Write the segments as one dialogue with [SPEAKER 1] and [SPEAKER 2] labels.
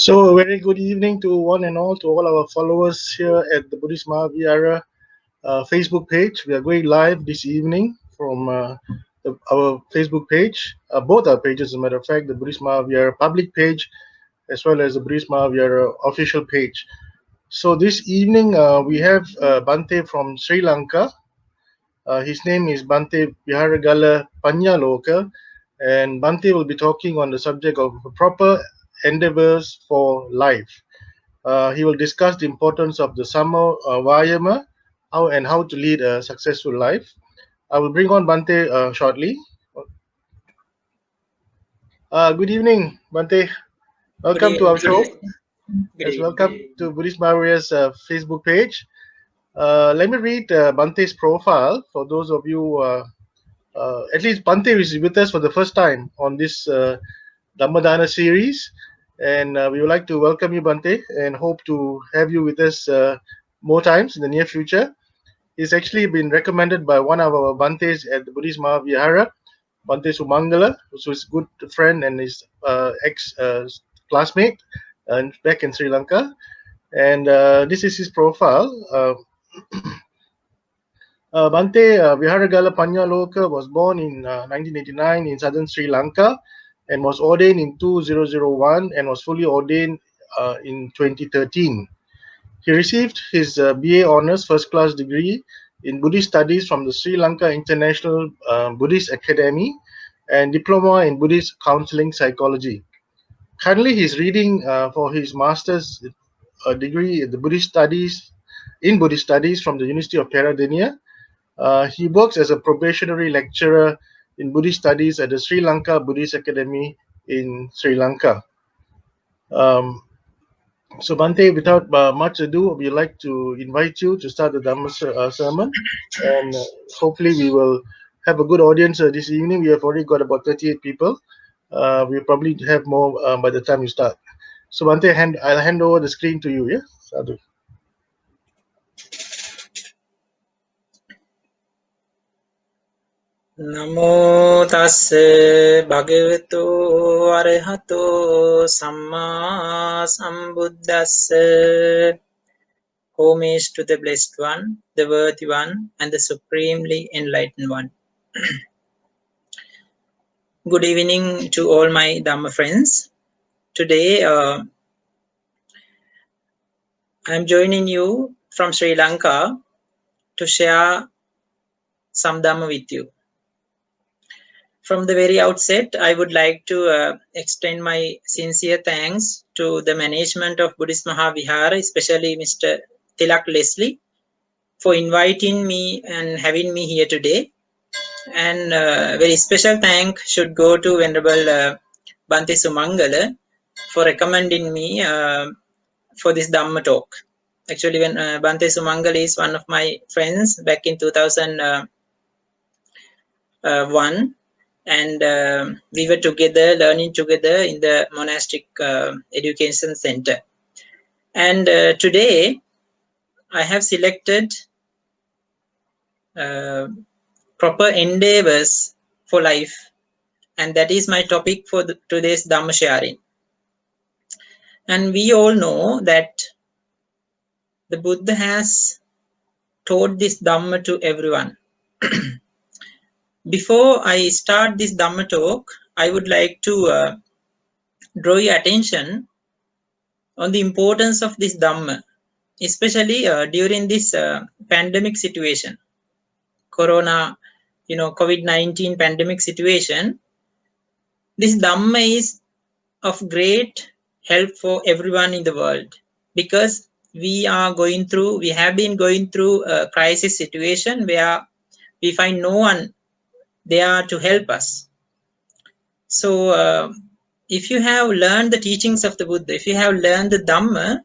[SPEAKER 1] So, a very good evening to one and all, to all our followers here at the Buddhist Mahavihara Facebook page. We are going live this evening from our Facebook page, both our pages, as a matter of fact, the Buddhist Mahavihara public page as well as the Buddhist Mahavihara official page. So, this evening we have Bhante from Sri Lanka. His name is Bhante Viharagala Pagngnaloka, and Bhante will be talking on the subject of proper endeavors for life. He will discuss the importance of the Samma Vayama, how to lead a successful life. I will bring on Bhante shortly. Good evening, Bhante.
[SPEAKER 2] Good
[SPEAKER 1] Welcome to
[SPEAKER 2] evening.
[SPEAKER 1] our show.
[SPEAKER 2] Good
[SPEAKER 1] Yes,
[SPEAKER 2] evening.
[SPEAKER 1] welcome to Buddhist Mahavihara's Facebook page. Let me read Bhante's profile for those of you. At least Bhante is with us for the first time on this Dhammadana series, and we would like to welcome you, Bhante, and hope to have you with us more times in the near future. He's actually been recommended by one of our Bhantes at the Buddhist Mahavihara, Bhante Sumangala, who's his good friend and his ex classmate back in Sri Lanka. And this is his profile. Bhante Viharagala Pagngnaloka was born in 1989 in southern Sri Lanka and was ordained in 2001 and was fully ordained in 2013. He received his BA Honours First Class degree in Buddhist Studies from the Sri Lanka International Buddhist Academy and Diploma in Buddhist Counseling Psychology. Currently, he's reading for his Master's degree in Buddhist Studies from the University of Peradeniya. He works as a probationary lecturer in Buddhist Studies at the Sri Lanka Buddhist Academy in Sri Lanka. Um, So, Bhante, without much ado, we'd like to invite you to start the Dhamma sermon, and hopefully, we will have a good audience this evening. We have already got about 38 people. We'll probably have more by the time you start. So, Bhante, I'll hand over the screen to you. Yeah, Sadhu.
[SPEAKER 2] Namo tassa bhagavato arahato samma sambuddhassa. Homage to the Blessed One, the Worthy One, and the Supremely Enlightened One. Good evening to all my Dhamma friends. Today, I'm joining you from Sri Lanka to share some Dhamma with you. From the very outset, I would like to extend my sincere thanks to the management of Buddhist Mahavihara, especially Mr. Tilak Leslie, for inviting me and having me here today. And very special thank should go to Venerable Bhante Sumangala for recommending me for this Dhamma talk. Actually, when Bhante Sumangala is one of my friends back in 2001. And we were together, learning together in the monastic education center. And today, I have selected proper endeavors for life, and that is my topic for today's Dhamma sharing. And we all know that the Buddha has taught this Dhamma to everyone. Before I start this Dhamma talk, I would like to draw your attention on the importance of this Dhamma, especially during this pandemic situation, COVID-19 pandemic situation. This Dhamma is of great help for everyone in the world, because we have been going through a crisis situation where we find no one there to help us. So if you have learned the teachings of the Buddha, if you have learned the Dhamma,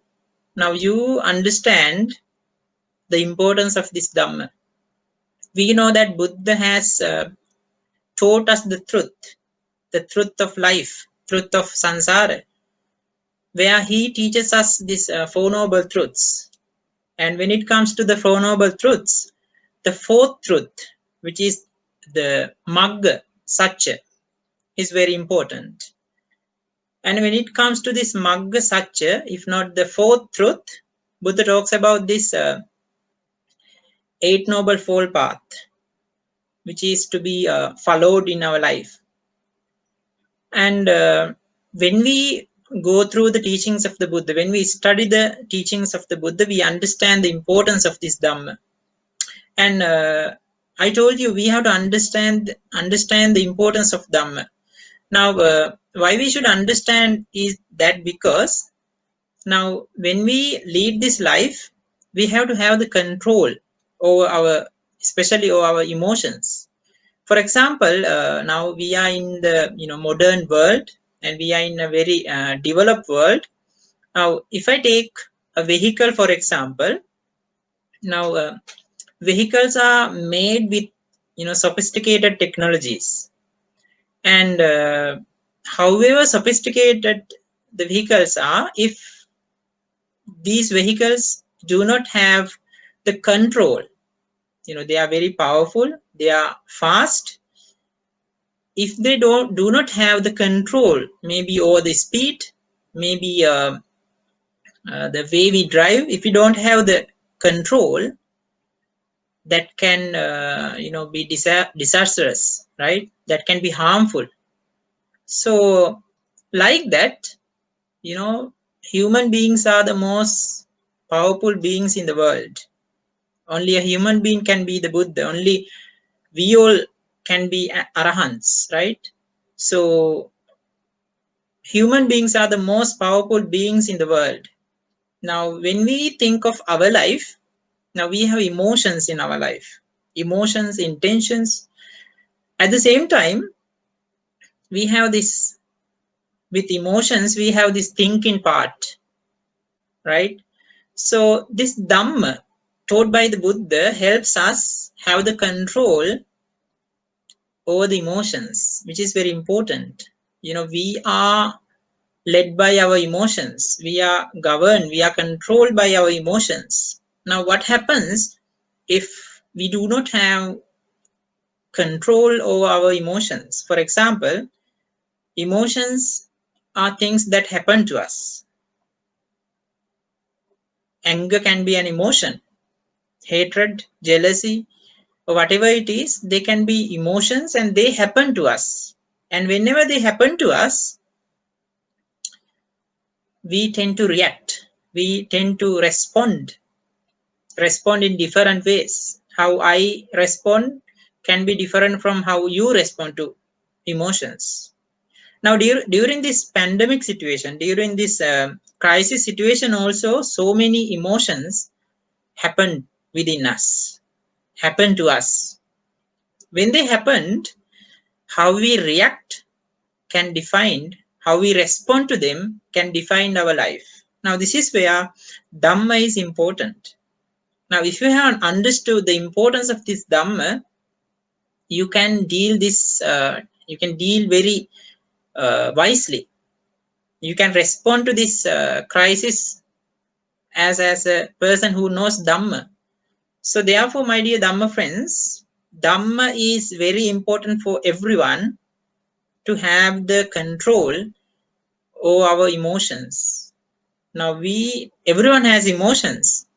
[SPEAKER 2] now you understand the importance of this Dhamma. We know that Buddha has taught us the truth of life, truth of samsara, where he teaches us these Four Noble Truths. And when it comes to the Four Noble Truths, the fourth truth, which is the Magga, Satya, is very important. And when it comes to this Magga Satya, if not the fourth truth, Buddha talks about this Eight Noble Fold Path, which is to be followed in our life. And when we go through the teachings of the Buddha, when we study the teachings of the Buddha, we understand the importance of this Dhamma. And I told you we have to understand the importance of Dhamma. Now, why we should understand is that because now when we lead this life, we have to have the control over our, especially over our emotions. For example, now we are in the modern world, and we are in a very developed world. Now, if I take a vehicle for example, now vehicles are made with sophisticated technologies, and however sophisticated the vehicles are, if these vehicles do not have the control, they are very powerful, they are fast. If they do not have the control, maybe over the speed, maybe the way we drive, if we don't have the control, that can be disastrous, right? That can be harmful. So like that, human beings are the most powerful beings in the world. Only a human being can be the Buddha. Only we all can be arahants, right? So human beings are the most powerful beings in the world. Now, when we think of our life, now we have emotions in our life, emotions, intentions. At the same time, we have this, with emotions, we have this thinking part, right? So, this Dhamma taught by the Buddha helps us have the control over the emotions, which is very important. We are led by our emotions, we are governed, we are controlled by our emotions. Now, what happens if we do not have control over our emotions? For example, emotions are things that happen to us. Anger can be an emotion, hatred, jealousy, or whatever it is, they can be emotions and they happen to us. And whenever they happen to us, we tend to react, we tend to respond in different ways. How I respond can be different from how you respond to emotions. Now, during this pandemic situation, during this crisis situation, also so many emotions happen within us, happen to us. When they happened, how we react can define, how we respond to them can define our life. Now, this is where Dhamma is important. Now, if you have understood the importance of this Dhamma, you can deal this. You can deal very wisely. You can respond to this crisis as a person who knows Dhamma. So, therefore, my dear Dhamma friends, Dhamma is very important for everyone to have the control over our emotions. Now, everyone has emotions.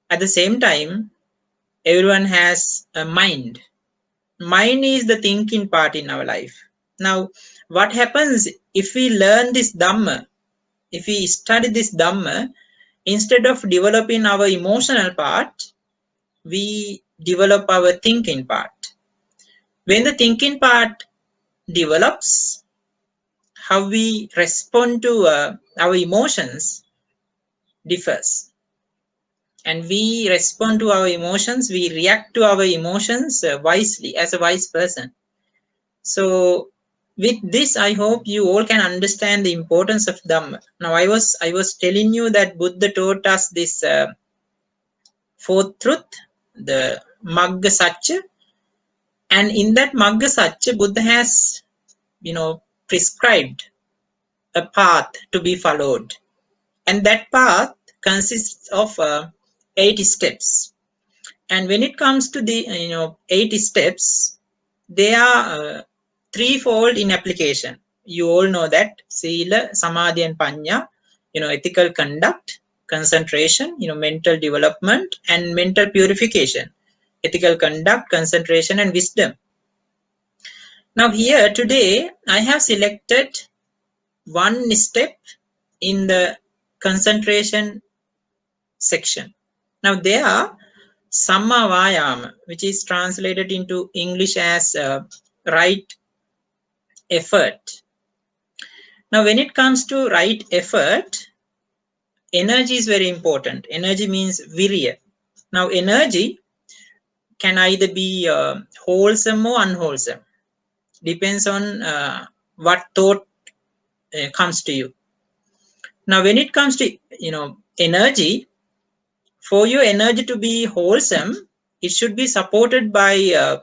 [SPEAKER 2] At the same time, everyone has a mind. Mind is the thinking part in our life. Now, what happens if we learn this Dhamma, if we study this Dhamma, instead of developing our emotional part, we develop our thinking part. When the thinking part develops, how we respond to our emotions differs. And we respond to our emotions, we react to our emotions wisely, as a wise person. So, with this, I hope you all can understand the importance of Dhamma. Now, I was telling you that Buddha taught us this fourth truth, the Magga Satya, and in that Magga Satya, Buddha has, prescribed a path to be followed, and that path consists of 8 steps. And when it comes to the 8 steps, they are threefold in application. you all know that Sila, Samadhi and Panya, ethical conduct, concentration, mental development and mental purification. Ethical conduct, concentration and wisdom. Now here today I have selected one step in the concentration section. Now there Samma Vayama, which is translated into English as right effort. Now when it comes to right effort, energy is very important. Energy means virya. Now energy can either be wholesome or unwholesome. Depends on what thought comes to you. Now when it comes to energy, for your energy to be wholesome, it should be supported by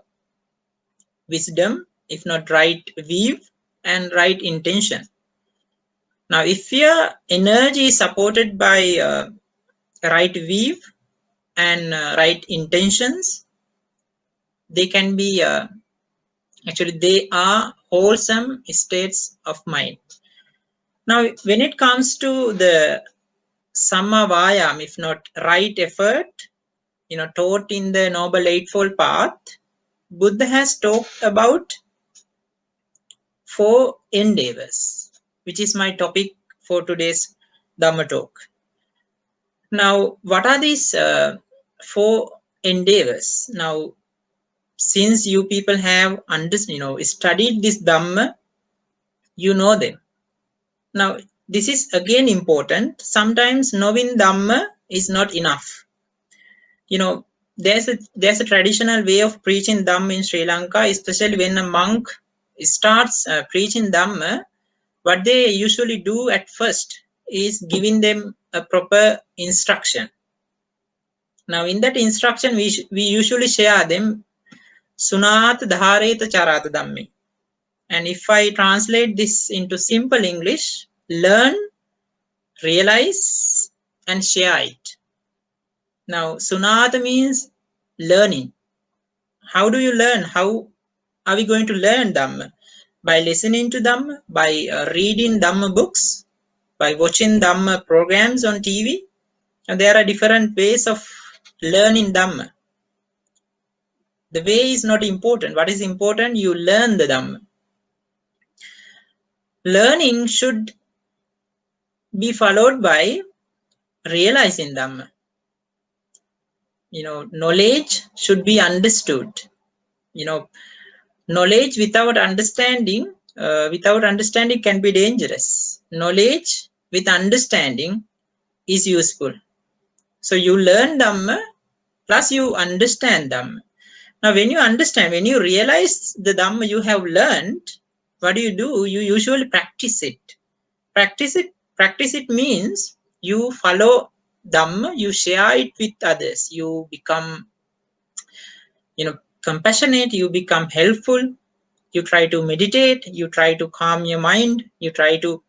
[SPEAKER 2] wisdom, if not right view and right intention. Now if your energy is supported by right view and right intentions, they can be actually they are wholesome states of mind. Now when it comes to the Samma Vayam, if not right effort, taught in the Noble Eightfold Path, Buddha has talked about 4 endeavors, which is my topic for today's Dhamma talk. Now, what are these 4 endeavors? Now, since you people have studied this Dhamma, you know them. Now, this is again important. Sometimes knowing Dhamma is not enough. There's a traditional way of preaching Dhamma in Sri Lanka, especially when a monk starts preaching Dhamma. What they usually do at first is giving them a proper instruction. Now, in that instruction, we usually share them Sunat Dhareta Charata Dhammi. And if I translate this into simple English, learn, realize, and share it. Now, Sunata means learning. How do you learn? How are we going to learn Dhamma? By listening to Dhamma, by reading Dhamma books, by watching Dhamma programs on TV. And there are different ways of learning Dhamma. The way is not important. What is important? You learn the Dhamma. Learning should be followed by realizing Dhamma. Knowledge should be understood. Knowledge without understanding can be dangerous. Knowledge with understanding is useful. So you learn Dhamma plus you understand Dhamma. Now when you understand, when you realize the Dhamma you have learned, what do? You usually practice it. Practice it means you follow Dhamma, you share it with others, you become compassionate, you become helpful, you try to meditate, you try to calm your mind, you try to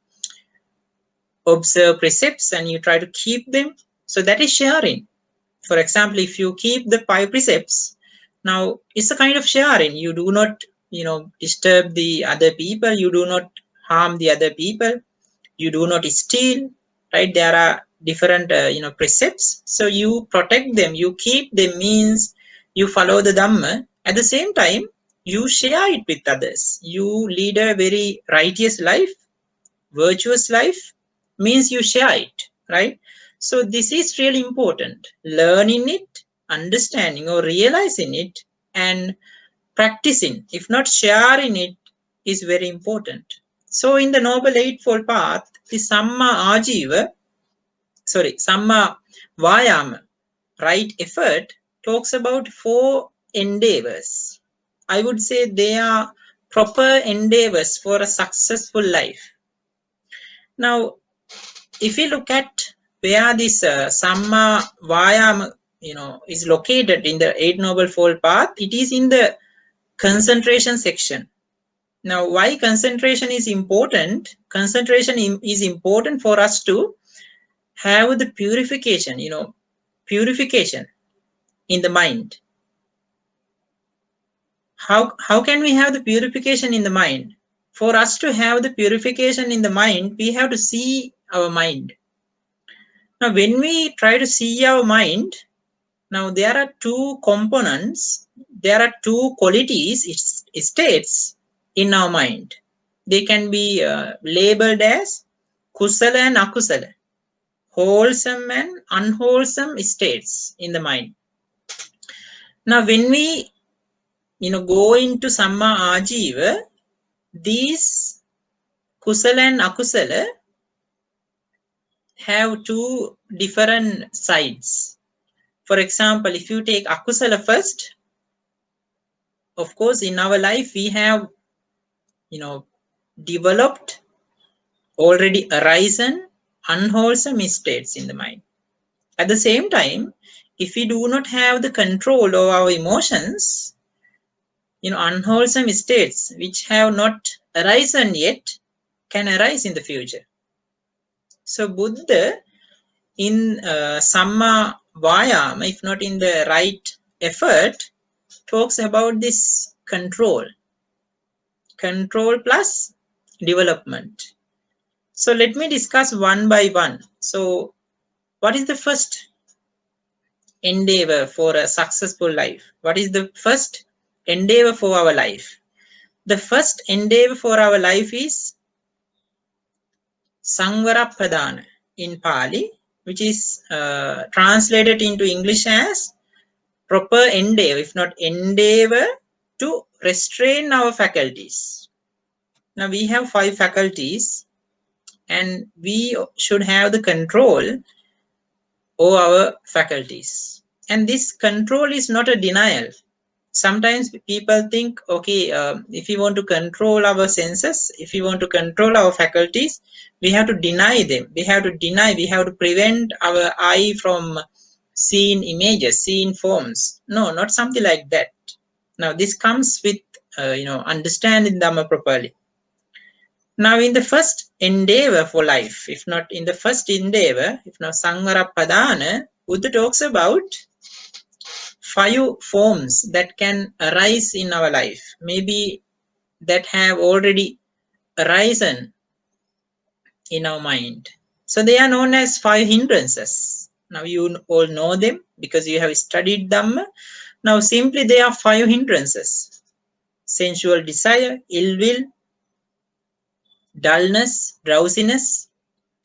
[SPEAKER 2] observe precepts and you try to keep them. So that is sharing. For example, if you keep the 5 precepts, now it's a kind of sharing. You do not disturb the other people, you do not harm the other people, you do not steal, right? There are different precepts, so you protect them, you keep them, means you follow the Dhamma. At the same time, you share it with others, you lead a very righteous life, virtuous life, means you share it, right? So this is really important. Learning it, understanding or realizing it, and practicing, if not sharing it, is very important. So in the Noble Eightfold Path, the Samma Vayama, right effort, talks about 4 endeavors. I would say they are proper endeavors for a successful life. Now, if we look at where this Samma Vayama, is located in the Eight Noble Fold Path, it is in the concentration section. Now, why concentration is important? Concentration is important for us to have the purification, purification in the mind. How can we have the purification in the mind? For us to have the purification in the mind, we have to see our mind. Now, when we try to see our mind, now there are two components, there are two qualities, states in our mind. They can be labeled as kusala and akusala, wholesome and unwholesome states in the mind. Now, when we go into Samma Ajiva, these kusala and akusala have two different sides. For example, if you take akusala first, of course, in our life we have developed, already arisen unwholesome states in the mind. At the same time, if we do not have the control of our emotions, unwholesome states which have not arisen yet can arise in the future. So Buddha in Samma Vayama, if not in the right effort, talks about this control plus development. So let me discuss one by one. So what is the first endeavor for a successful life? What is the first endeavor for our life? The first endeavor for our life is Samvara Pradhana in Pali, which is translated into English as proper endeavor, if not endeavor, to restrain our faculties. Now we have 5 faculties and we should have the control over our faculties. And this control is not a denial. Sometimes people think, okay, if we want to control our senses, if we want to control our faculties, we have to deny them. We have to prevent our eye from seeing images, seeing forms. No, not something like that. Now, this comes with, understanding Dhamma properly. Now, in the first endeavor for life, if not in the first endeavor, if not Samvara Padhana, Buddha talks about 5 forms that can arise in our life, maybe that have already arisen in our mind. So they are known as 5 hindrances. Now you all know them because you have studied Dhamma. Now simply they are 5 hindrances: sensual desire, ill will, dullness, drowsiness,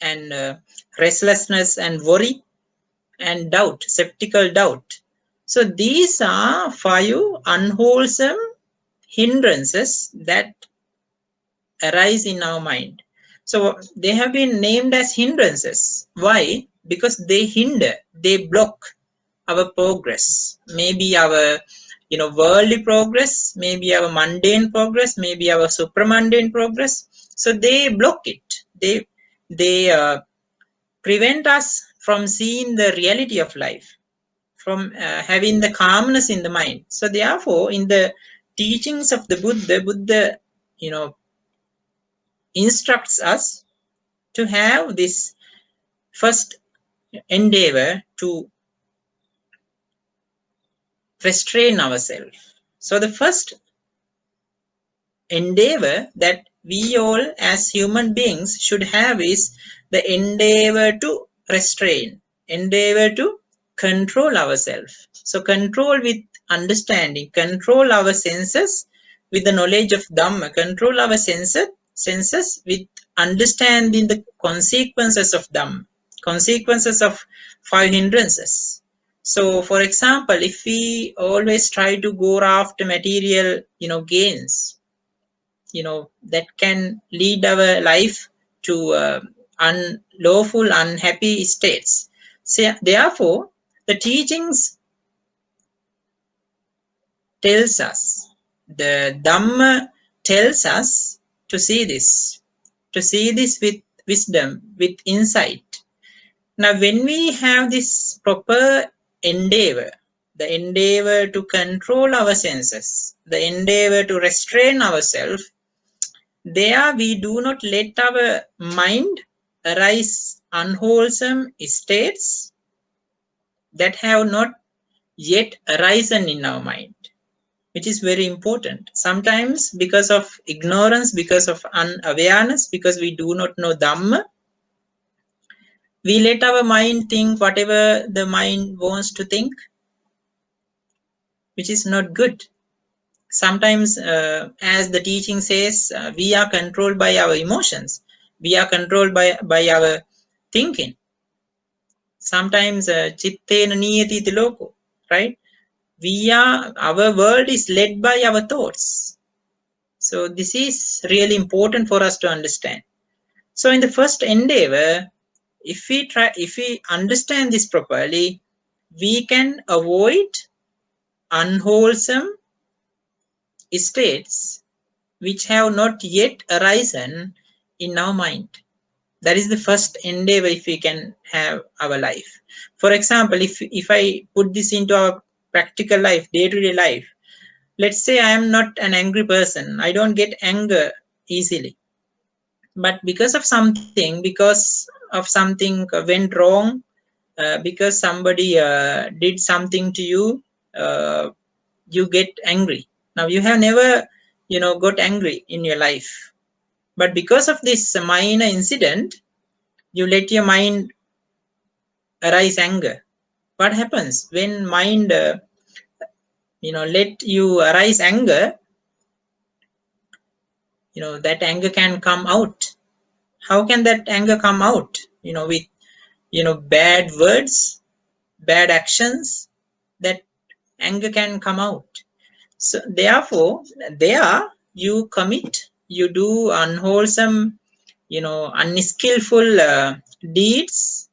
[SPEAKER 2] and restlessness and worry, and doubt, skeptical doubt. So these are 5 unwholesome hindrances that arise in our mind. So they have been named as hindrances. Why? Because they hinder, they block our progress. Maybe our worldly progress, maybe our mundane progress, maybe our supramundane progress. So they block it. They prevent us from seeing the reality of life, from having the calmness in the mind. So therefore, in the teachings of the Buddha instructs us to have this first endeavor to restrain ourselves. So the first endeavor that we all as human beings should have is the endeavor to restrain, endeavor to control ourselves. So control with understanding, control our senses with the knowledge of Dhamma, control our senses with understanding the consequences of Dhamma, consequences of 5 hindrances. So for example, if we always try to go after material gains, that can lead our life to unlawful, unhappy states. So therefore, the teachings tells us, the Dhamma tells us to see this with wisdom, with insight. Now, when we have this proper endeavor, the endeavor to control our senses, the endeavor to restrain ourselves, there we do not let our mind arise unwholesome states that have not yet arisen in our mind. which is very important. Sometimes because of ignorance, because of unawareness, because we do not know Dhamma, we let our mind think whatever the mind wants to think, which is not good. Sometimes, as the teaching says, we are controlled by our emotions. We are controlled by our thinking. Sometimes, chittena niyati iti loko, right? Our world is led by our thoughts. So this is really important for us to understand. So in the first endeavor, if we understand this properly, we can avoid unwholesome states which have not yet arisen in our mind. That is the first endeavor if we can have our life. For example, if I put this into our practical life, day-to-day life, let's say I am not an angry person. I don't get anger easily. But because of something went wrong, because somebody did something to you, you get angry. Now you have never, got angry in your life. But because of this minor incident, you let your mind arise anger. What happens when mind, let you arise anger? That anger can come out. How can that anger come out? With bad words, bad actions. That anger can come out. So therefore, there you do unwholesome, unskillful deeds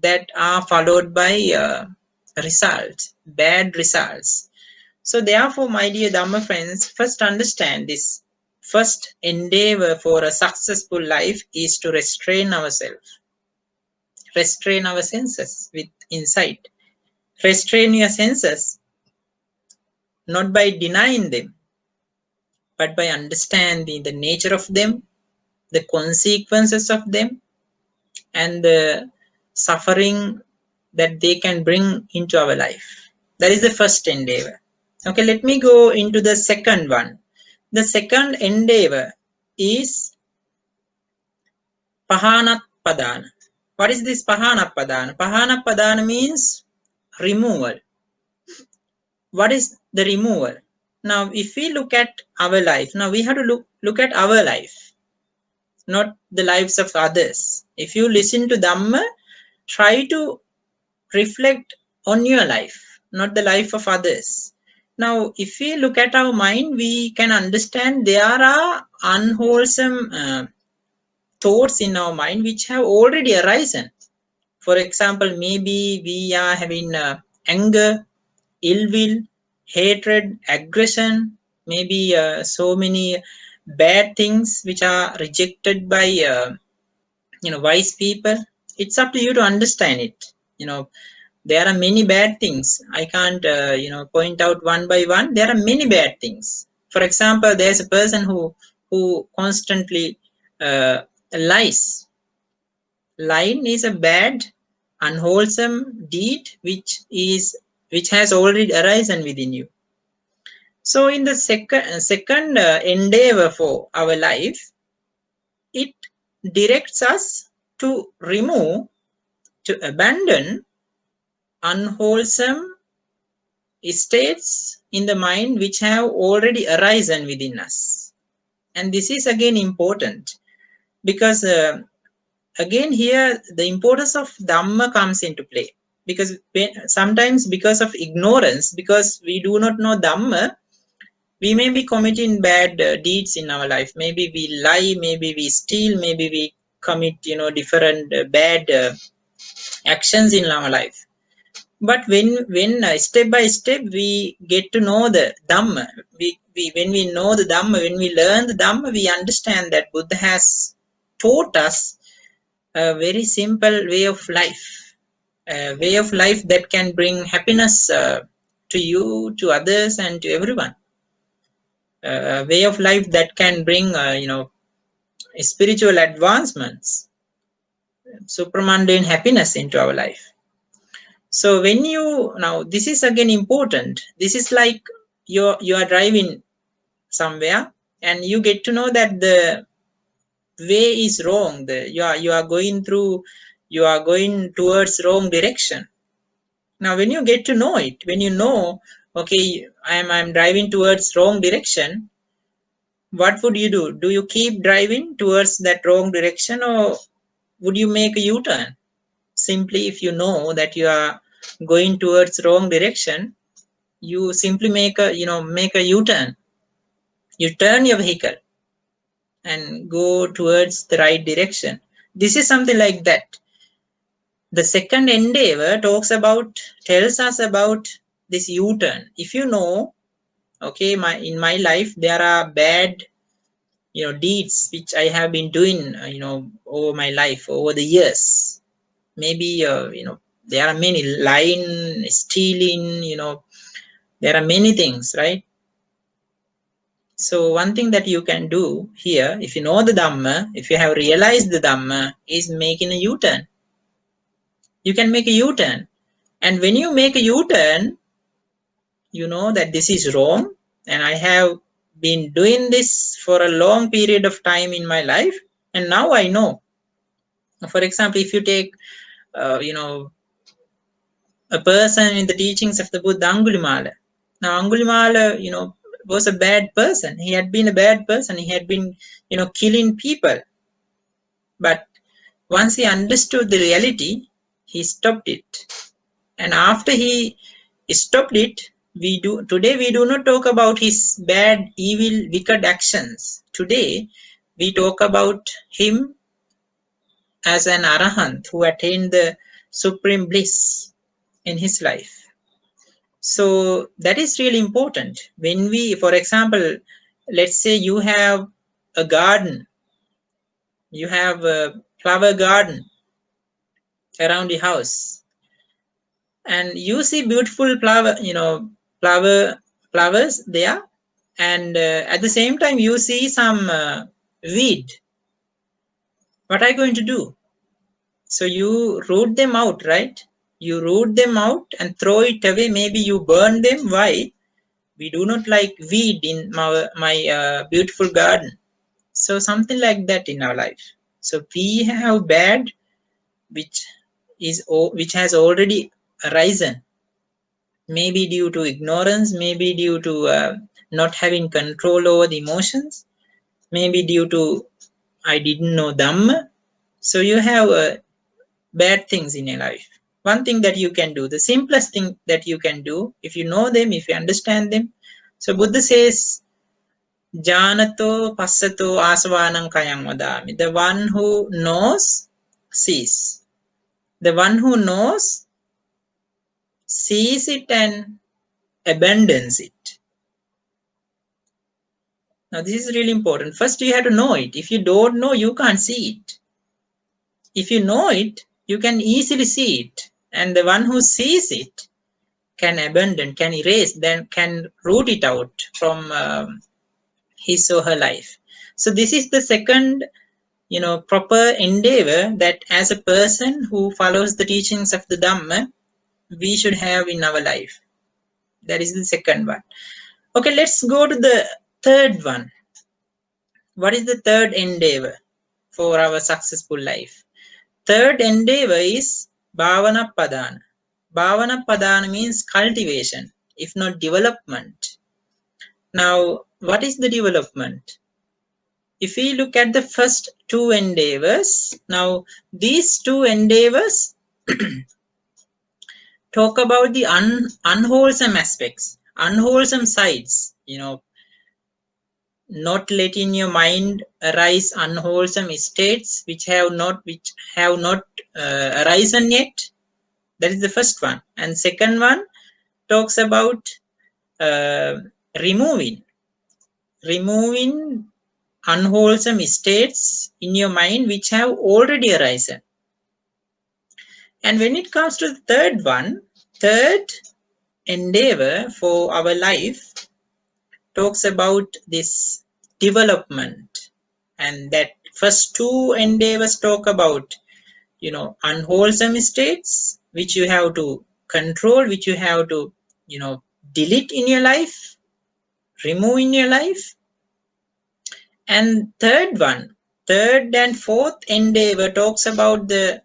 [SPEAKER 2] that are followed by bad results. So therefore, my dear Dhamma friends, first understand this. First endeavor for a successful life is to restrain ourselves, restrain our senses with insight. Restrain your senses not by denying them, but by understanding the nature of them, the consequences of them, and the suffering that they can bring into our life. That is the first endeavor. Okay, let me go into the second one. The second endeavor is Pahanapadana. What is this Pahanapadana? Pahanapadana means removal. What is the removal? Now, if we look at our life, now we have to look at our life, not the lives of others. If you listen to Dhamma, try to reflect on your life, not the life of others. Now, if we look at our mind, we can understand there are unwholesome thoughts in our mind which have already arisen. For example, maybe we are having anger, ill will, hatred, aggression, maybe so many bad things which are rejected by wise people. It's up to you to understand it. There are many bad things. I can't point out one by one. There are many bad things. For example, there's a person who constantly lies. Lying is a bad, unwholesome deed which has already arisen within you. So in the second endeavor for our life, it directs us to remove, to abandon unwholesome states in the mind which have already arisen within us. And this is again important because again here the importance of Dhamma comes into play. Because sometimes because of ignorance, because we do not know Dhamma, we may be committing bad deeds in our life. Maybe we lie, maybe we steal, maybe we commit different bad actions in our life. But when step by step we get to know the Dhamma, when we know the Dhamma, when we learn the Dhamma, we understand that Buddha has taught us a very simple way of life, a way of life that can bring happiness to you, to others, and to everyone. A way of life that can bring, spiritual advancements, supramundane happiness into our life. So when now this is again important. This is like you are driving somewhere and you get to know that the way is wrong. You are going through, you are going towards wrong direction. Now when you get to know it, when you know, okay, I'm driving towards wrong direction, what would you do? Do you keep driving towards that wrong direction, or would you make a U-turn? Simply, if you know that you are going towards wrong direction, you simply make a U-turn. You turn your vehicle and go towards the right direction. This is something like that. The second endeavor tells us about this U-turn. If you know, okay, in my life there are bad deeds which I have been doing over my life, over the years. Maybe there are many, lying, stealing, there are many things, right? So one thing that you can do here, if you know the Dhamma, if you have realized the Dhamma, is making a U-turn. You can make a U-turn. And when you make a U-turn, you know that this is wrong, and I have been doing this for a long period of time in my life, and now I know. For example, if you take a person in the teachings of the Buddha, Angulimala. Now Angulimala, was a bad person. He had been a bad person. He had been, killing people. But once he understood the reality, he stopped it. And after he stopped it, today we do not talk about his bad, evil, wicked actions. Today we talk about him as an arahant who attained the supreme bliss in his life. So that is really important. When we, for example, let's say you have a garden, you have a flower garden around the house, and you see beautiful flowers there, and at the same time you see some weed. What are you going to do? So you root them out, right? You root them out and throw it away. Maybe you burn them. Why? We do not like weed in my beautiful garden. So something like that in our life. So we have bad which has already arisen, maybe due to ignorance, maybe due to not having control over the emotions, maybe due to I didn't know Dhamma. So you have bad things in your life. One thing that you can do, the simplest thing that you can do, if you know them, if you understand them. So Buddha says, Janato passato asvanam kayam vadami. The one who knows sees. The one who knows sees it and abandons it. Now this is really important. First you have to know it. If you don't know, you can't see it. If you know it, you can easily see it. And the one who sees it can abandon, can erase, then can root it out from his or her life. So this is the second proper endeavor that as a person who follows the teachings of the Dhamma, we should have in our life. That is the second one. Okay, let's go to the third one. What is the third endeavor for our successful life? Third endeavor is Bhavana Padana. Bhavana Padana means cultivation, if not development. Now, what is the development? If we look at the first two endeavors, now these two endeavors talk about the unwholesome aspects, unwholesome sides, not letting your mind arise unwholesome states which have not arisen yet. That is the first one. And second one talks about uh, removing unwholesome states in your mind which have already arisen. And when it comes to the third one, third endeavor for our life talks about this development. And that first two endeavors talk about unwholesome states which you have to control, which you have to delete in your life. remove in your life. And third and fourth endeavor talks about the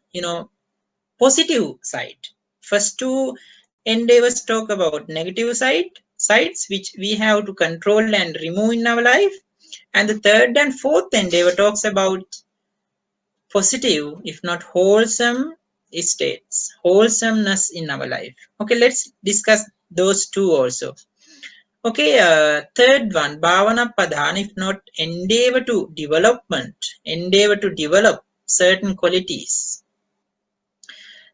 [SPEAKER 2] positive side. First two endeavors talk about negative sides which we have to control and remove in our life, and the third and fourth endeavor talks about positive, if not wholesome states, wholesomeness in our life. Okay, let's discuss those two also. Okay, third one, bhavana padhana, if not endeavor to develop certain qualities.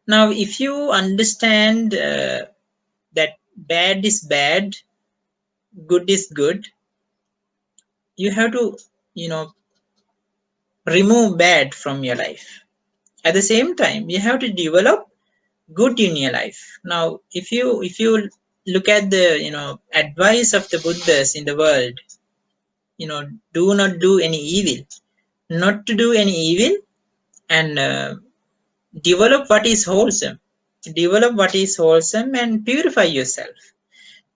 [SPEAKER 2] Now, if you understand that bad is bad, good is good, you have to, you know, remove bad from your life. At the same time, you have to develop good in your life. Now, if you look at the advice of the Buddhas in the world, do not do any evil, not to do any evil, and develop what is wholesome. Develop what is wholesome and purify yourself.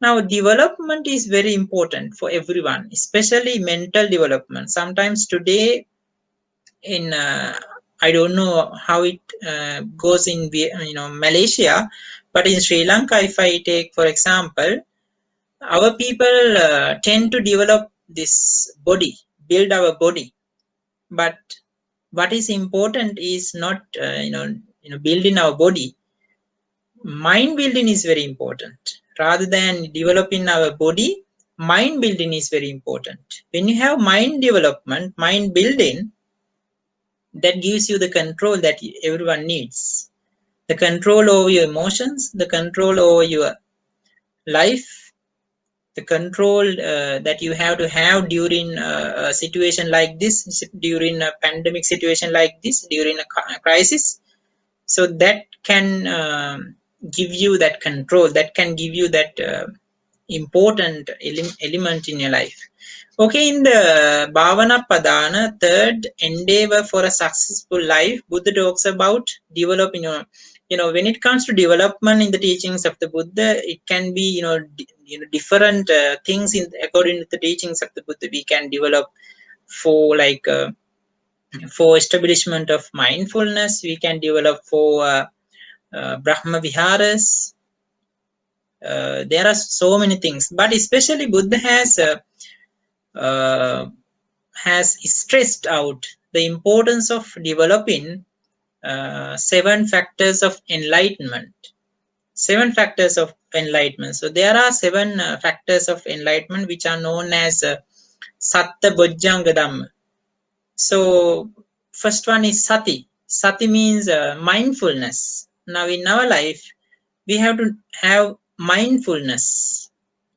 [SPEAKER 2] Now, development is very important for everyone, especially mental development. Sometimes today, in I don't know how it goes in Malaysia, but in Sri Lanka, if I take for example, our people tend to develop this body, build our body, but what is important is not building our body. Mind building is very important. Rather than developing our body, mind building is very important. When you have mind development, mind building, that gives you the control that everyone needs. The control over your emotions, the control over your life, the control that you have to have during a situation like this, during a pandemic situation like this, during a crisis. So that can give you that control, that can give you that important element in your life. Okay, in the bhavana padana, third endeavor for a successful life, Buddha talks about developing when it comes to development in the teachings of the Buddha, it can be different things in according to the teachings of the Buddha. We can develop for for establishment of mindfulness, we can develop for Brahma Viharas. There are so many things, but especially Buddha uh, has stressed out the importance of developing 7 factors of enlightenment. 7 factors of enlightenment. So there are 7 factors of enlightenment which are known as Satta Bojjanga Dhamma. So first one is sati. Sati means mindfulness. Now in our life, we have to have mindfulness.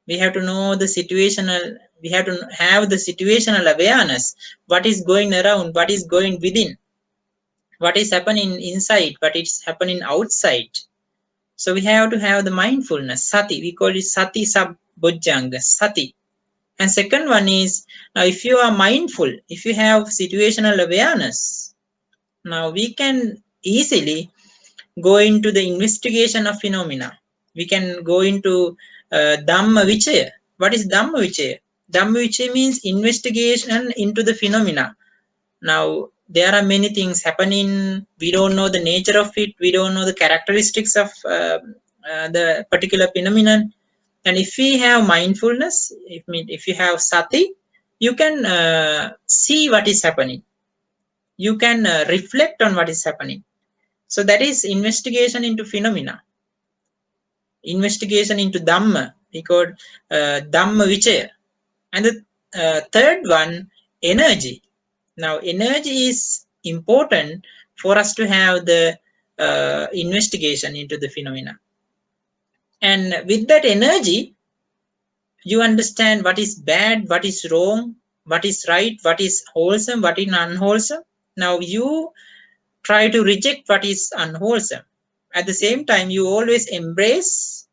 [SPEAKER 2] We have to know the situational, we have to have the situational awareness. What is going around, what is going within, what is happening inside, what is happening outside. So we have to have the mindfulness, sati. We call it sati sabbojjanga, sati. And second one is, now if you are mindful, if you have situational awareness, now we can easily go into the investigation of phenomena. We can go into Dhamma Vichaya. What is Dhamma Vichaya? Dhamma Vichaya means investigation into the phenomena. Now, there are many things happening. We don't know the nature of it. We don't know the characteristics of the particular phenomenon. And if we have mindfulness, if you have sati, you can see what is happening. You can reflect on what is happening. So that is investigation into phenomena, investigation into Dhamma. We call Dhamma Vichaya. And the third one, energy. Now, energy is important for us to have the investigation into the phenomena. And with that energy, you understand what is bad, what is wrong, what is right, what is wholesome, what is unwholesome. Now, you try to reject what is unwholesome. At the same time, you always embrace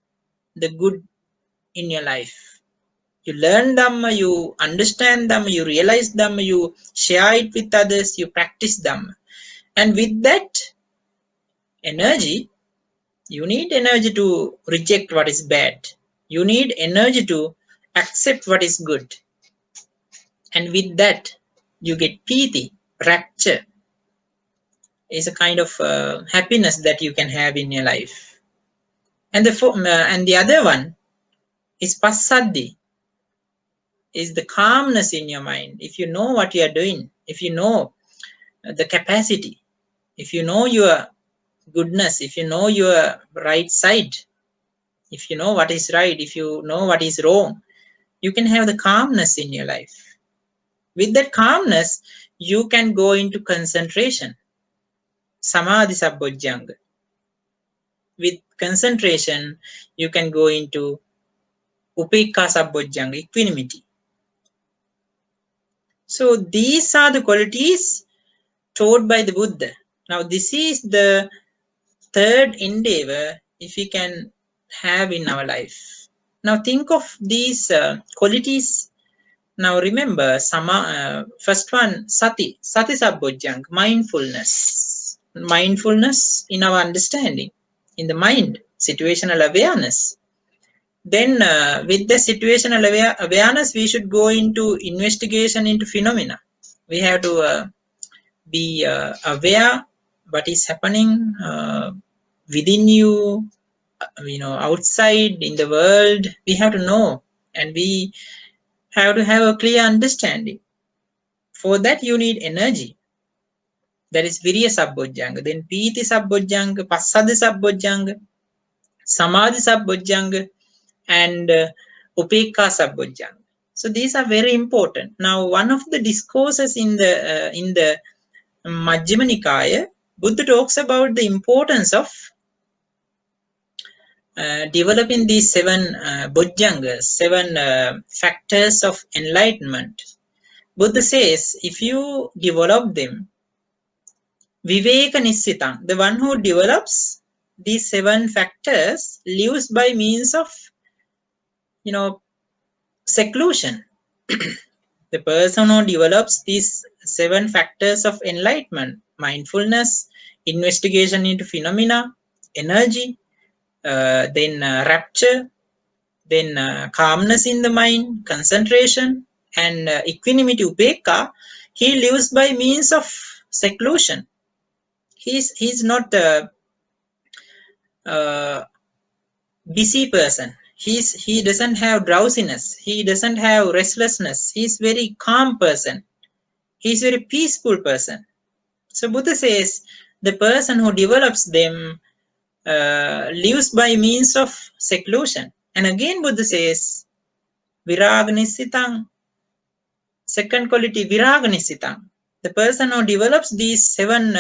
[SPEAKER 2] the good in your life. You learn Dhamma, you understand Dhamma, you realize Dhamma, you share it with others, you practice Dhamma. And with that energy, you need energy to reject what is bad. You need energy to accept what is good. And with that, you get piti, rapture, is a kind of happiness that you can have in your life. And the other one is passaddi, is the calmness in your mind. If you know what you are doing, if you know the capacity, if you know your goodness, if you know your right side, if you know what is right, if you know what is wrong, you can have the calmness in your life. With that calmness, you can go into concentration, samadhi sabbojjhanga. With concentration, you can go into upekka sabbojjhanga, equanimity. So these are the qualities taught by the Buddha. Now this is the third endeavor if we can have in our life. Now think of these qualities. Now remember, first one, sati sabbojjhanga, mindfulness. Mindfulness in our understanding, in the mind, situational awareness. Then with the situational awareness, we should go into investigation into phenomena. We have to be aware what is happening within you, outside in the world. We have to know, and we have to have a clear understanding. For that, you need energy. That is Virya Sabbojjhanga. Then Piti Sabbojjhanga, Passada Sabbojjhanga, Samadhi Sabbojjhanga, and Upekka Sabbojjhanga. So these are very important. Now, one of the discourses in the Majjhima Nikaya, Buddha talks about the importance of developing these seven bojjhangas, seven factors of enlightenment. Buddha says, if you develop them, Viveka Nissitang, the one who develops these seven factors, lives by means of, seclusion. The person who develops these seven factors of enlightenment, mindfulness, investigation into phenomena, energy, then rapture, then calmness in the mind, concentration, and equanimity, upekka, he lives by means of seclusion. He's not a busy person. He doesn't have drowsiness. He doesn't have restlessness. He's very calm person. He's very peaceful person. So Buddha says the person who develops them lives by means of seclusion. And again Buddha says viraganissitang. Second quality, viraganissitang. The person who develops these seven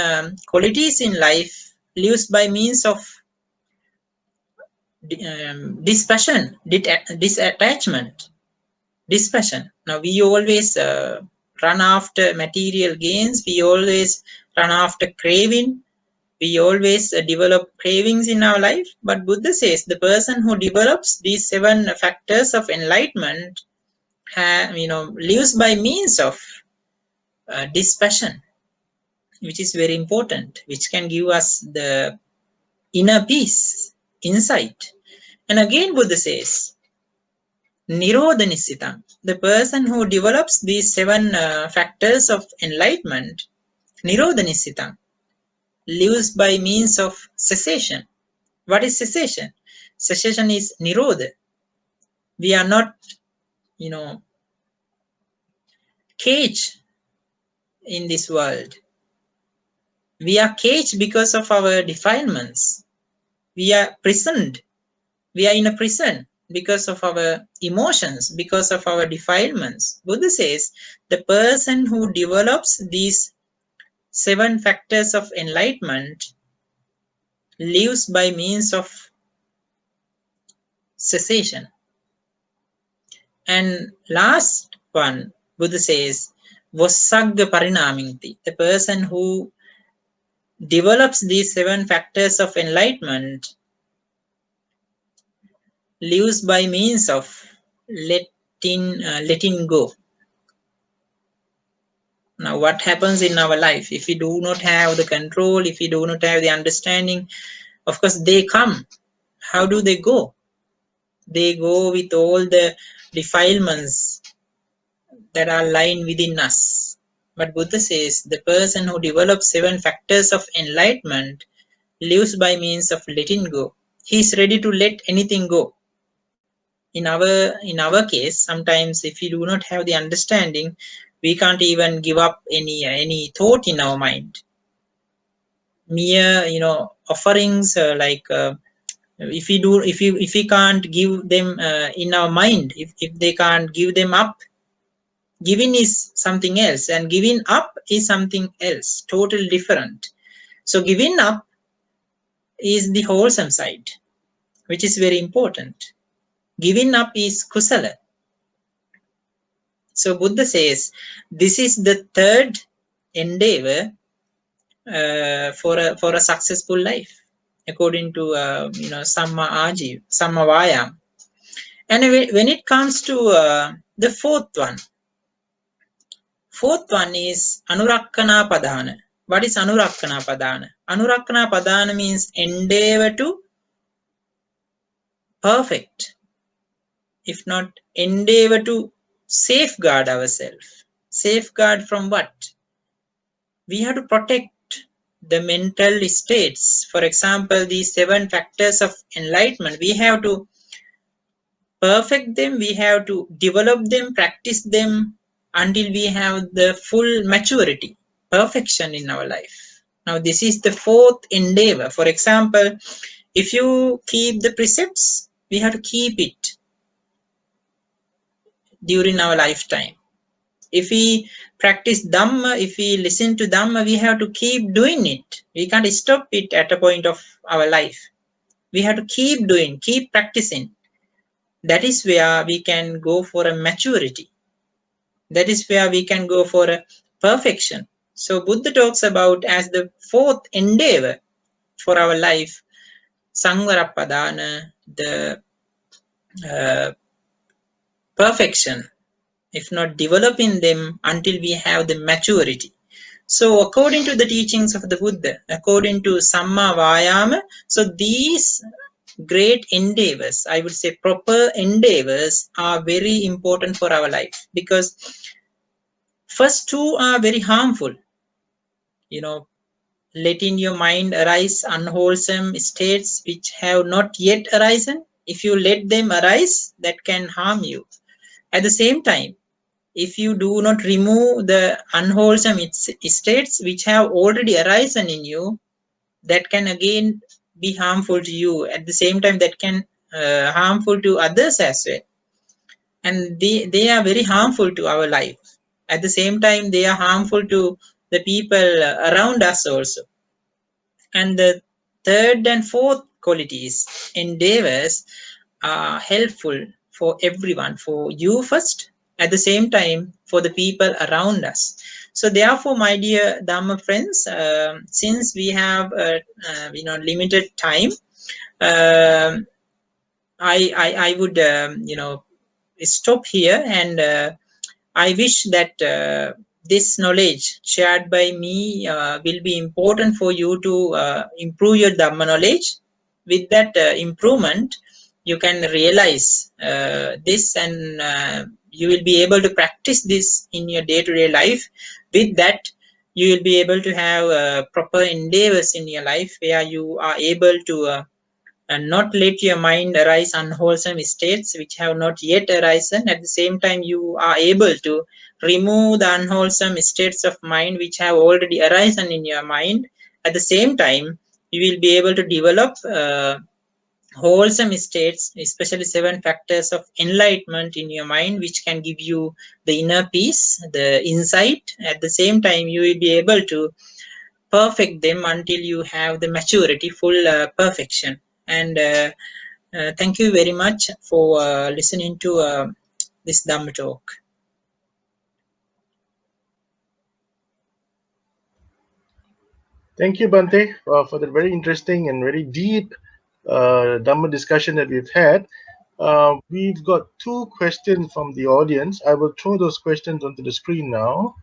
[SPEAKER 2] qualities in life lives by means of dispassion, disattachment, dispassion. Now we always run after material gains. We always run after craving. We always develop cravings in our life. But Buddha says the person who develops these seven factors of enlightenment, lives by means of dispassion, which is very important, which can give us the inner peace, insight. And again Buddha says Nirodha Nissitang, the person who develops these seven factors of enlightenment, Nirodha Nissitang, lives by means of cessation. What is cessation? Cessation is Nirodha. We are not, caged in this world. We are caged because of our defilements. We are prisoned. We are in a prison because of our emotions, because of our defilements. Buddha says the person who develops these seven factors of enlightenment lives by means of cessation. And last one, Buddha says, Vossagga Parinaminti, the person who develops these seven factors of enlightenment lives by means of letting go. Now, what happens in our life if we do not have the control, if we do not have the understanding? Of course, they come. How do they go? They go with all the defilements that are lying within us. But Buddha says the person who develops 7 factors of enlightenment lives by means of letting go. He is ready to let anything go. In our case, sometimes if we do not have the understanding, we can't even give up any thought in our mind. Mere offerings, if we can't give them in our mind, if they can't give them up, giving is something else and giving up is something else, totally different. So giving up is the wholesome side, which is very important. Giving up is kusala. So Buddha says this is the third endeavor for a successful life, according to Samma Vayama. And when it comes to the fourth one is Anurakkana Padana. What is Anurakkana Padana? Anurakkana Padana means endeavor to perfect, if not endeavor to safeguard ourselves. Safeguard from what? We have to protect the mental states. For example, these 7 factors of enlightenment, we have to perfect them, we have to develop them, practice them until we have the full maturity, perfection in our life. Now, this is the fourth endeavor. For example, if you keep the precepts, we have to keep it during our lifetime. If we practice Dhamma, if we listen to Dhamma, we have to keep doing it. We can't stop it at a point of our life. We have to keep doing, keep practicing. That is where we can go for a maturity. That is where we can go for a perfection. So Buddha talks about as the fourth endeavor for our life, Sangvarapadana, the perfection, if not developing them until we have the maturity. So according to the teachings of the Buddha, according to Samma Vayama, so these great endeavors, I would say proper endeavors, are very important for our life, because first 2 are very harmful. Letting your mind arise unwholesome states which have not yet arisen. If you let them arise, that can harm you. At the same time, if you do not remove the unwholesome states which have already arisen in you, that can again be harmful to you. At the same time, that can harmful to others as well, and they are very harmful to our life. At the same time, they are harmful to the people around us also. And the third and fourth qualities, endeavors, are helpful for everyone, for you first, at the same time for the people around us. So therefore, my dear Dhamma friends, since we have limited time, um I would stop here, and I wish that this knowledge shared by me will be important for you to improve your Dhamma knowledge. With that improvement, you can realize this, and you will be able to practice this in your day-to-day life. With that, you will be able to have proper endeavors in your life where you are able to and not let your mind arise unwholesome states which have not yet arisen. At the same time, you are able to remove the unwholesome states of mind which have already arisen in your mind. At the same time, you will be able to develop wholesome states, especially 7 factors of enlightenment in your mind, which can give you the inner peace, the insight. At the same time, you will be able to perfect them until you have the maturity, full perfection. And thank you very much for listening to this Dhamma talk.
[SPEAKER 1] Thank you, Bhante, for the very interesting and very deep Dhamma discussion that we've had. We've got 2 questions from the audience. I will throw those questions onto the screen now.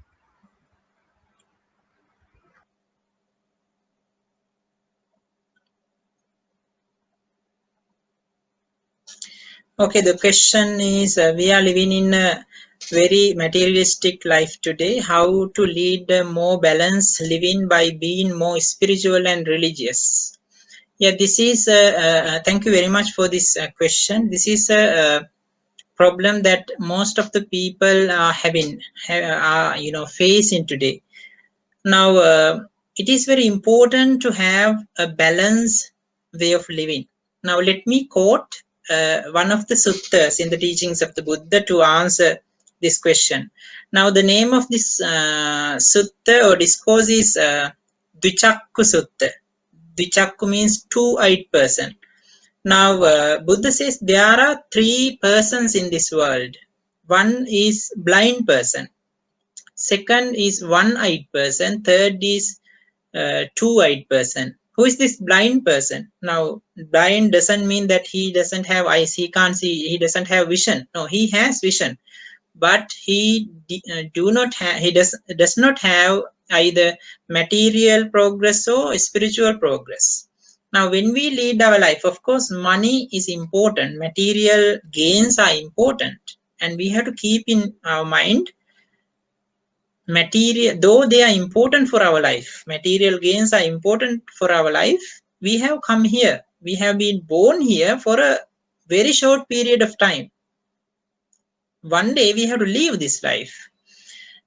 [SPEAKER 2] Okay, the question is we are living in a very materialistic life today. How to lead a more balanced living by being more spiritual and religious? Yeah, this is, thank you very much for this question. This is a problem that most of the people are having, are, facing today. Now, it is very important to have a balanced way of living. Now, let me quote one of the suttas in the teachings of the Buddha to answer this question. Now, the name of this sutta or discourse is Dvichakku Sutta. Dvichakku means two-eyed person. Now, Buddha says there are three persons in this world. One is blind person. Second is one-eyed person. Third is two-eyed person. Who is this blind person? Now, blind doesn't mean that he doesn't have eyes, he can't see, he doesn't have vision. No, he has vision, but he does not have either material progress or spiritual progress. Now, when we lead our life, of course, money is important, material gains are important, and we have to keep in our mind material, though they are important for our life, material gains are important for our life. We have come here, we have been born here for a very short period of time. One day we have to leave this life,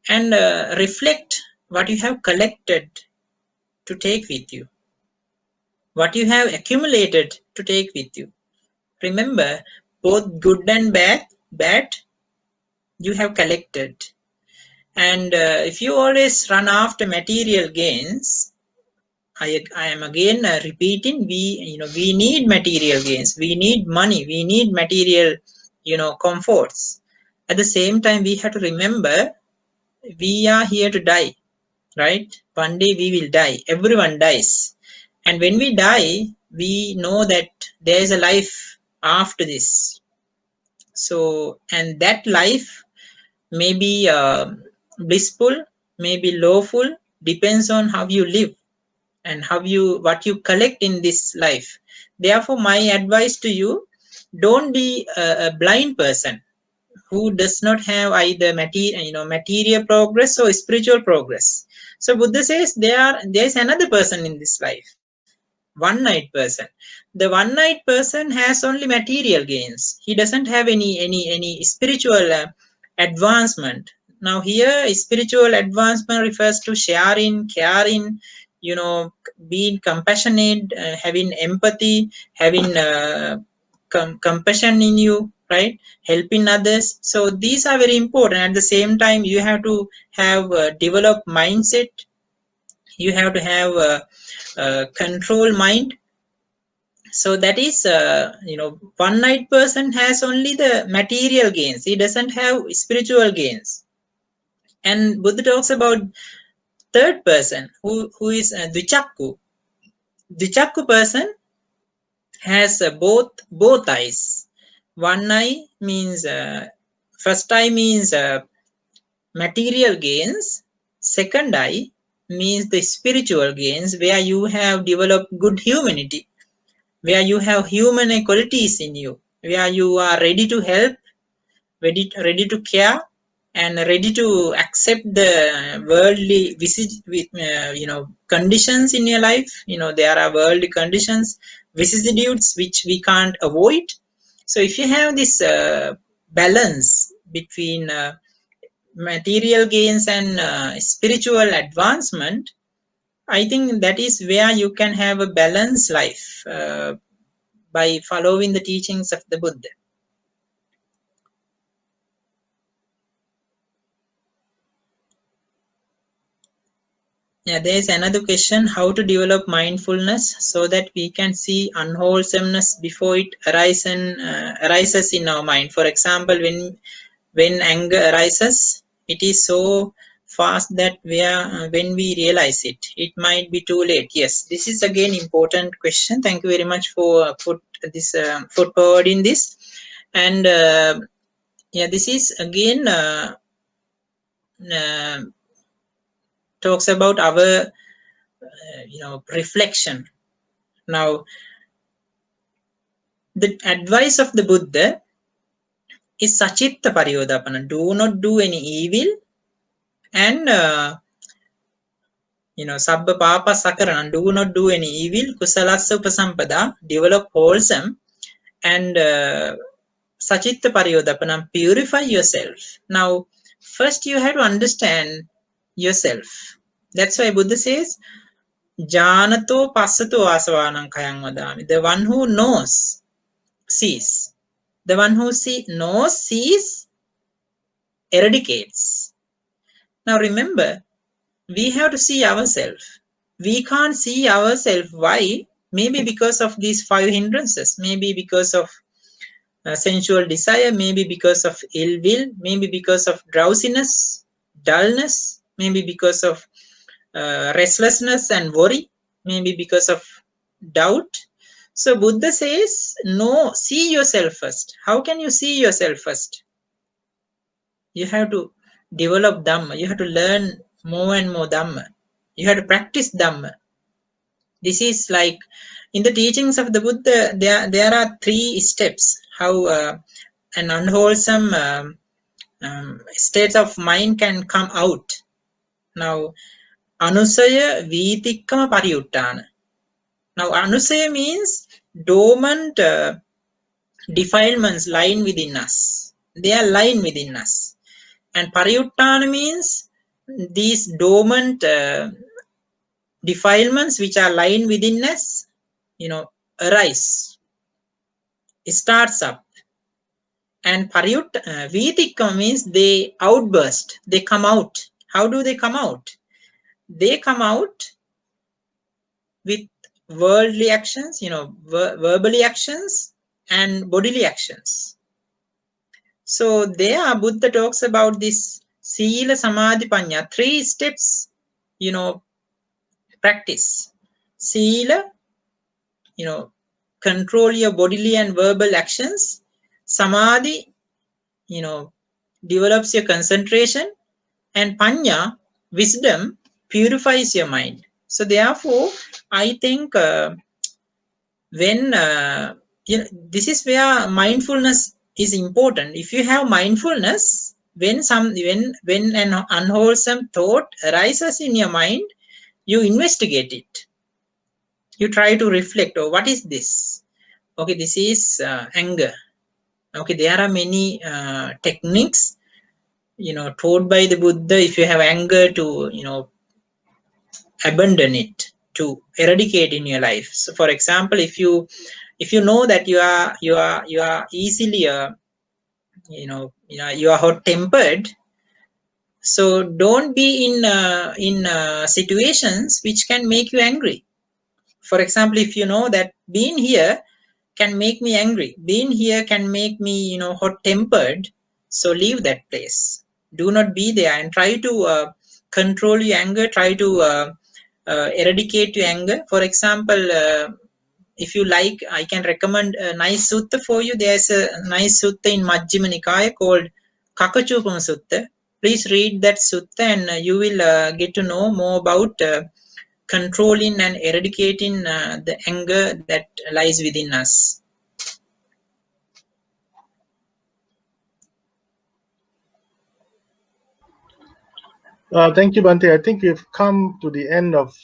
[SPEAKER 2] and reflect what you have collected to take with you, what you have accumulated to take with you. Remember, both good and bad you have collected. And if you always run after material gains, I am again repeating, we need material gains, we need money, we need material comforts. At the same time, we have to remember we are here to die, right? One day we will die, everyone dies, and when we die, we know that there is a life after this. So, and that life may be blissful, may be lawful, depends on how you live and what you collect in this life. Therefore, my advice to you, don't be a blind person who does not have either material progress or spiritual progress. So Buddha says there is another person in this life, one-eyed person. The one-eyed person has only material gains, he doesn't have any spiritual advancement. Now here, spiritual advancement refers to sharing, caring, being compassionate, having empathy, having compassion in you, right? Helping others. So these are very important. At the same time, you have to have develop mindset, you have to have control mind. So that is, one-eyed person has only the material gains, he doesn't have spiritual gains. And Buddha talks about third person who is Dvichakku. Dvichakku person has both eyes. One eye means first eye means material gains. Second eye means the spiritual gains, where you have developed good humanity, where you have human qualities in you, where you are ready to help, ready to care, and ready to accept the worldly conditions in your life. There are worldly conditions, vicissitudes which we can't avoid. So if you have this balance between material gains and spiritual advancement, I think that is where you can have a balanced life by following the teachings of the Buddha. Yeah, there is another question: how to develop mindfulness so that we can see unwholesomeness before it arises in our mind. For example, when anger arises, it is so fast that when we realize it, it might be too late. Yes, this is again important question. Thank you very much for put forward in this. And yeah, this is again uh, talks about our reflection. Now, the advice of the Buddha is sachitta pariyodapana. Do not do any evil, and sabba papa sakarana. Do not do any evil. Kusalassa upasampada. Develop wholesome, and sachitta pariyodapana. Purify yourself. Now, first you have to understand yourself. That's why Buddha says, Janato passato asavanam kayang vadami. The one who knows, sees. The one who knows, sees, eradicates. Now remember, we have to see ourselves. We can't see ourselves. Why? Maybe because of these 5 hindrances. Maybe because of sensual desire. Maybe because of ill will. Maybe because of drowsiness, dullness. Maybe because of restlessness and worry. Maybe because of doubt. So Buddha says, no, see yourself first. How can you see yourself first? You have to develop Dhamma. You have to learn more and more Dhamma. You have to practice Dhamma. This is like in the teachings of the Buddha, there are 3 steps how an unwholesome state of mind can come out. Now, Anusaya Vitikkama Pariyuttana. Now, Anusaya means dormant defilements lying within us. They are lying within us. And Pariyuttana means these dormant defilements which are lying within us, arise. It starts up. And Vitikka means they outburst. They come out. How do they come out? They come out with worldly actions, verbally actions and bodily actions. So there Buddha talks about this Sila Samadhi Panya, 3 steps, practice. Sila, control your bodily and verbal actions. Samadhi, develops your concentration. And Panya, wisdom, purifies your mind. So therefore, I think when this is where mindfulness is important. If you have mindfulness, when an unwholesome thought arises in your mind, you investigate it. You try to reflect, what is this? Okay, this is anger. Okay, there are many techniques, taught by the Buddha. If you have anger, to abandon it, to eradicate in your life. So, for example, if you know that you are easily you are hot tempered, so don't be in situations which can make you angry. For example, if you know that being here can make me angry, being here can make me hot tempered, so leave that place. Do not be there, and try to control your anger. Try to eradicate your anger. For example, if you like, I can recommend a nice sutta for you. There's a nice sutta in Majjhima Nikaya called Kakachupama Sutta. Please read that sutta, and you will get to know more about controlling and eradicating the anger that lies within us.
[SPEAKER 1] Thank you, Bhante. I think we've come to the end of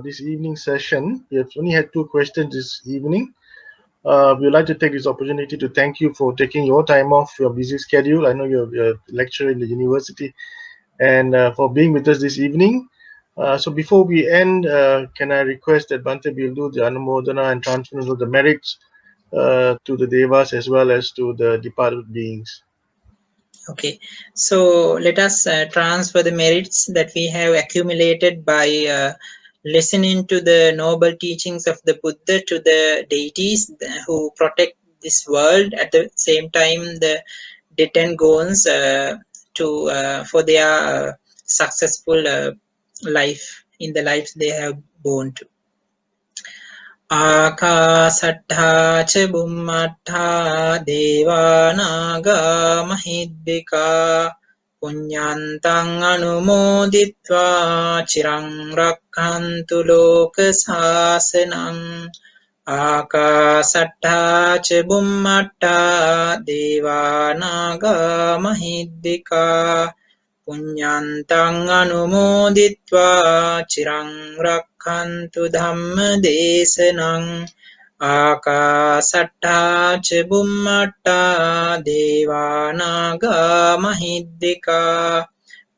[SPEAKER 1] this evening session. We've only had 2 questions this evening. We would like to take this opportunity to thank you for taking your time off your busy schedule. I know you're a lecturer in the university, and for being with us this evening. So before we end, can I request that Bhante will do the Anumodana and transference of the merits to the Devas as well as to the departed beings?
[SPEAKER 2] Okay, so let us transfer the merits that we have accumulated by listening to the noble teachings of the Buddha to the deities who protect this world. At the same time, the dead and gones for their successful life in the lives they have born to. ආකාසට්ඨා ච බුම්මට්ඨා දේවානාගා මහිද්దికා පුඤ්ඤන්තං අනුමෝදිත්වා චිරං රක්ඛන්තු ලෝක සාසනං ආකාසට්ඨා ච බුම්මට්ඨා දේවා නාග මහිද්దికා පුඤ්ඤන්තං අනුමෝදිත්වා චිරං රක්ඛන්තු ධම්ම දේශනං ආකාසට්ඨා ච බුම්මට්ඨා දේවා නාග මහිද්దికා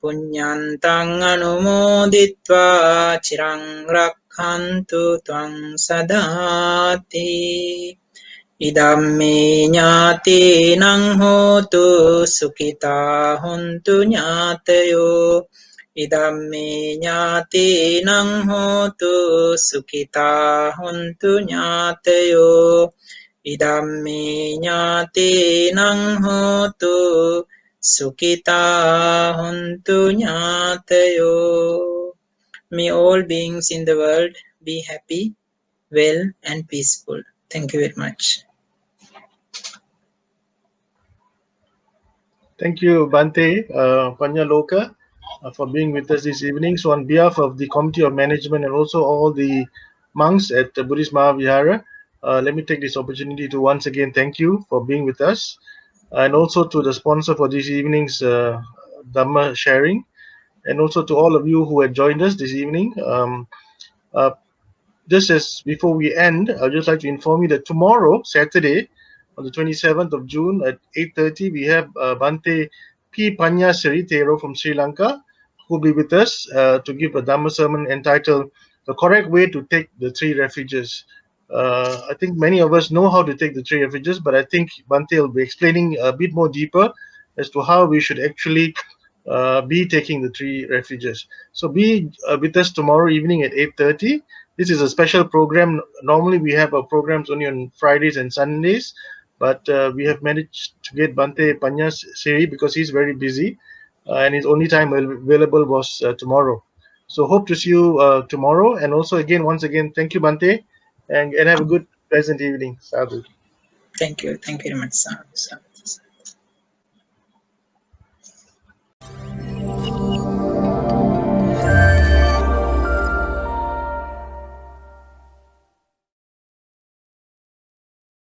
[SPEAKER 2] පුඤ්ඤන්තං අනුමෝදිත්වා චිරං රක්ඛන්තු ත්වං සදාති ඉදම්මේ ඥාතීනං හෝතු සුඛිතා හොන්තු ඥාතයෝ ඉදම්මේ ඥාතීනං හෝතු සුඛිතා හොන්තු ඥාතයෝ ඉදම්මේ ඥාතීනං හෝතු සුඛිතා හොන්තු ඥාතයෝ. May all beings in the world be happy, well and peaceful. Thank you very much.
[SPEAKER 1] Thank you, Bhante Pagngnaloka, for being with us this evening. So, on behalf of the Committee of Management and also all the monks at the Buddhist Mahavihara, let me take this opportunity to once again thank you for being with us, and also to the sponsor for this evening's Dhamma sharing, and also to all of you who had joined us this evening. Uh, just as before we end, I'd just like to inform you that tomorrow, Saturday, on the 27th of June at 8:30, we have Bhante V Pagngnaloka Thera from Sri Lanka, who will be with us to give a Dhamma sermon entitled "The Correct Way to Take the Three Refuges." I think many of us know how to take the three refuges, but I think Bhante will be explaining a bit more deeper as to how we should actually be taking the three refuges. So be with us tomorrow evening at 8:30. This is a special program. Normally we have our programs only on Fridays and Sundays, but we have managed to get Bhante Pagngnaloka because he's very busy, and his only time available was tomorrow. So hope to see you tomorrow. And also again, once again, thank you, Bhante, and have a good, pleasant evening. Sadhu.
[SPEAKER 2] Thank you. Thank you very much, sir.